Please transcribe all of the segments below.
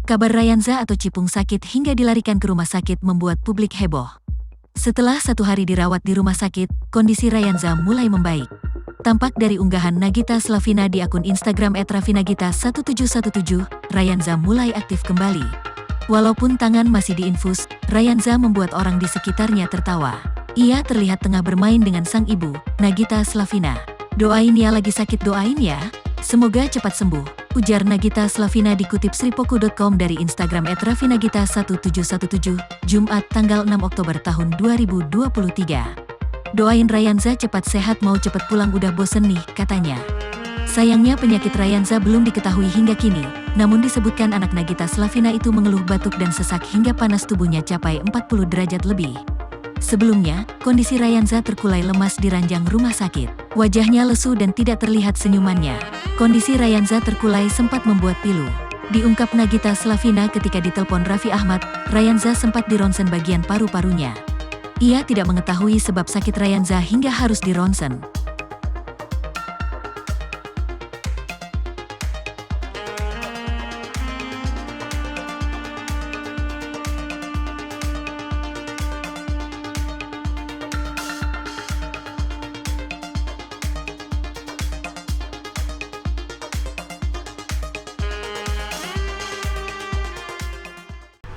Kabar Rayanza atau Cipung sakit hingga dilarikan ke rumah sakit membuat publik heboh. Setelah 1 hari dirawat di rumah sakit, kondisi Rayanza mulai membaik. Tampak dari unggahan Nagita Slavina di akun Instagram @rafinagita1717, Rayanza mulai aktif kembali. Walaupun tangan masih diinfus, Rayanza membuat orang di sekitarnya tertawa. Ia terlihat tengah bermain dengan sang ibu, Nagita Slavina. "Doain ya, lagi sakit, doain ya. Semoga cepat sembuh," ujar Nagita Slavina dikutip sripoku.com dari Instagram @rafinagita1717, Jumat tanggal 6 Oktober tahun 2023. "Doain Rayanza cepat sehat, mau cepat pulang, udah bosen nih," katanya. Sayangnya penyakit Rayanza belum diketahui hingga kini, namun disebutkan anak Nagita Slavina itu mengeluh batuk dan sesak hingga panas tubuhnya capai 40 derajat lebih. Sebelumnya, kondisi Rayanza terkulai lemas di ranjang rumah sakit. Wajahnya lesu dan tidak terlihat senyumannya. Kondisi Rayanza terkulai sempat membuat pilu. Diungkap Nagita Slavina ketika ditelepon Raffi Ahmad, Rayanza sempat dironsen bagian paru-parunya. Ia tidak mengetahui sebab sakit Rayanza hingga harus dironsen.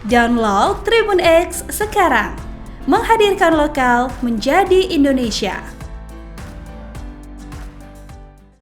Download Tribun X sekarang, menghadirkan lokal menjadi Indonesia.